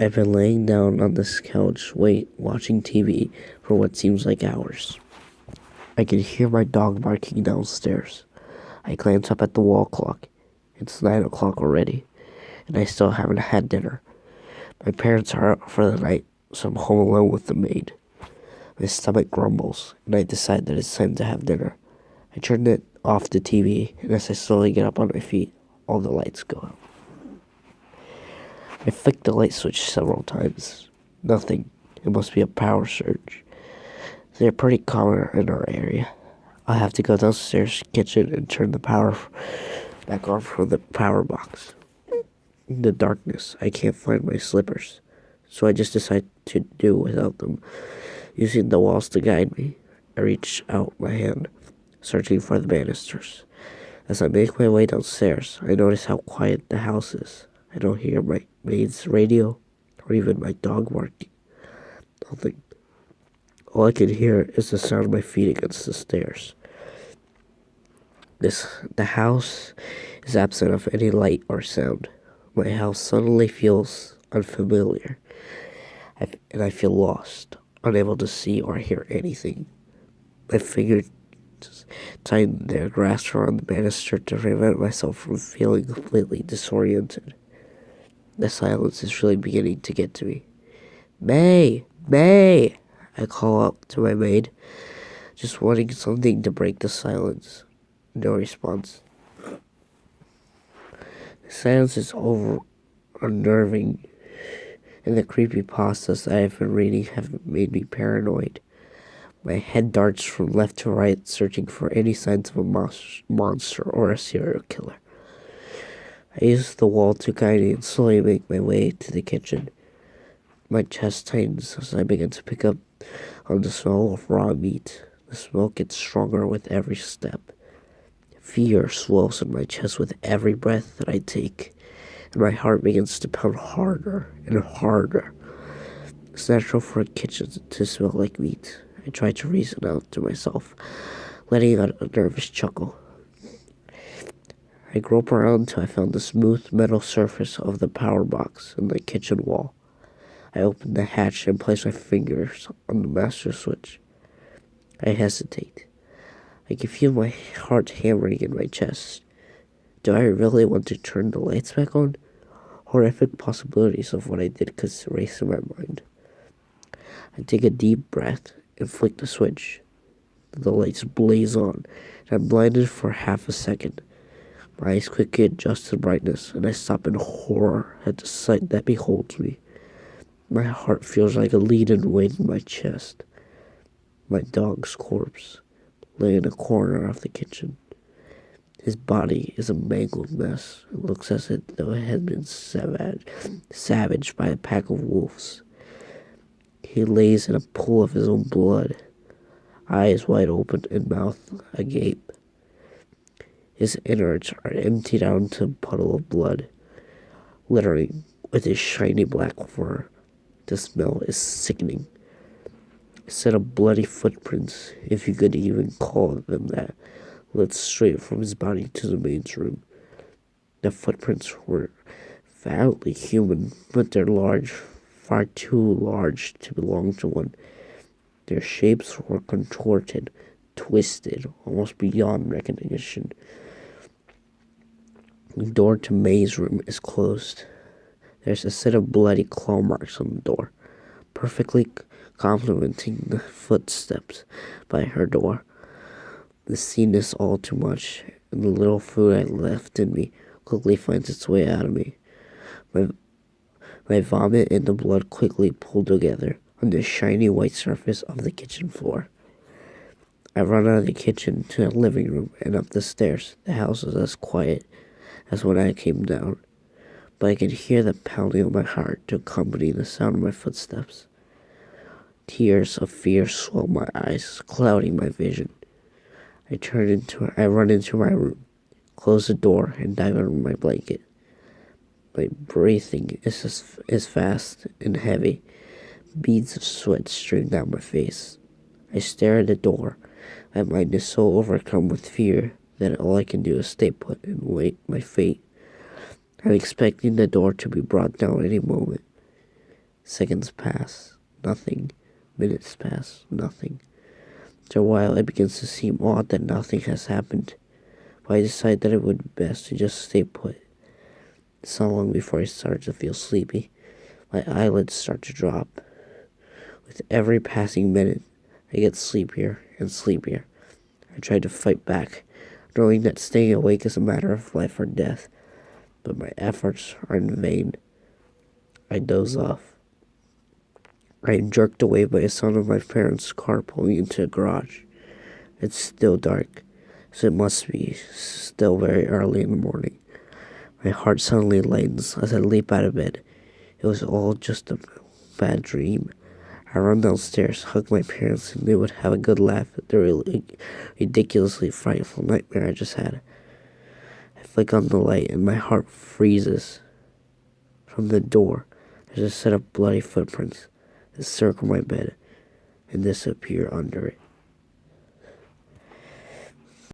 I've been laying down on this couch, watching TV for what seems like hours. I can hear my dog barking downstairs. I glance up at the wall clock. It's 9 o'clock already, and I still haven't had dinner. My parents are out for the night, so I'm home alone with the maid. My stomach grumbles, and I decide that it's time to have dinner. I turn it off the TV, and as I slowly get up on my feet, all the lights go out. I flick the light switch several times. Nothing. It must be a power surge. They're pretty common in our area. I'll have to go downstairs kitchen and turn the power back on from the power box. In the darkness, I can't find my slippers, so I just decide to do without them. Using the walls to guide me, I reach out my hand, searching for the banisters. As I make my way downstairs, I notice how quiet the house is. I don't hear my maid's radio or even my dog barking. Nothing. All I can hear is the sound of my feet against the stairs. The house is absent of any light or sound. My house suddenly feels unfamiliar, and I feel lost, unable to see or hear anything. My fingers tighten their grasp around the banister to prevent myself from feeling completely disoriented. The silence is really beginning to get to me. May! May! I call out to my maid, just wanting something to break the silence. No response. The silence is unnerving, and the creepypastas I have been reading have made me paranoid. My head darts from left to right, searching for any signs of a monster or a serial killer. I use the wall to guide me and slowly make my way to the kitchen. My chest tightens as I begin to pick up on the smell of raw meat. The smell gets stronger with every step. Fear swells in my chest with every breath that I take, and my heart begins to pound harder and harder. It's natural for a kitchen to smell like meat. I try to reason out to myself, letting out a nervous chuckle. I grope around until I found the smooth metal surface of the power box in the kitchen wall. I open the hatch and place my fingers on the master switch. I hesitate. I can feel my heart hammering in my chest. Do I really want to turn the lights back on? Horrific possibilities of what I did could race in my mind. I take a deep breath and flick the switch. The lights blaze on, and I'm blinded for half a second. My eyes quickly adjust to brightness, and I stop in horror at the sight that beholds me. My heart feels like a leaden weight in my chest. My dog's corpse lay in a corner of the kitchen. His body is a mangled mess. It looks as though it had been savaged by a pack of wolves. He lays in a pool of his own blood, eyes wide open and mouth agape. His innards are emptied out into a puddle of blood, littering with his shiny black fur. The smell is sickening. A set of bloody footprints, if you could even call them that, led straight from his body to the maid's room. The footprints were violently human, but they're large, far too large to belong to one. Their shapes were contorted, twisted, almost beyond recognition. The door to May's room is closed. There's a set of bloody claw marks on the door, perfectly complementing the footsteps by her door. The scene is all too much, and the little food I left in me quickly finds its way out of me. My vomit and the blood quickly pull together on the shiny white surface of the kitchen floor. I run out of the kitchen to the living room and up the stairs. The house is as quiet as when I came down, but I can hear the pounding of my heart to accompany the sound of my footsteps. Tears of fear swell my eyes, clouding my vision. I run into my room, close the door, and dive under my blanket. My breathing is fast and heavy. Beads of sweat stream down my face. I stare at the door. My mind is so overcome with fear that all I can do is stay put and wait my fate. I'm expecting the door to be brought down any moment. Seconds pass, nothing. Minutes pass, nothing. After a while, it begins to seem odd that nothing has happened, but I decide that it would be best to just stay put. It's not long before I start to feel sleepy. My eyelids start to drop. With every passing minute, I get sleepier and sleepier. I try to fight back, knowing that staying awake is a matter of life or death, but my efforts are in vain. I doze off. I am jerked away by the sound of my parents' car pulling into the garage. It's still dark, so it must be still very early in the morning. My heart suddenly lightens as I leap out of bed. It was all just a bad dream. I run downstairs, hug my parents, and they would have a good laugh at the ridiculously frightful nightmare I just had. I flick on the light and my heart freezes. From the door, there's a set of bloody footprints that circle my bed and disappear under it.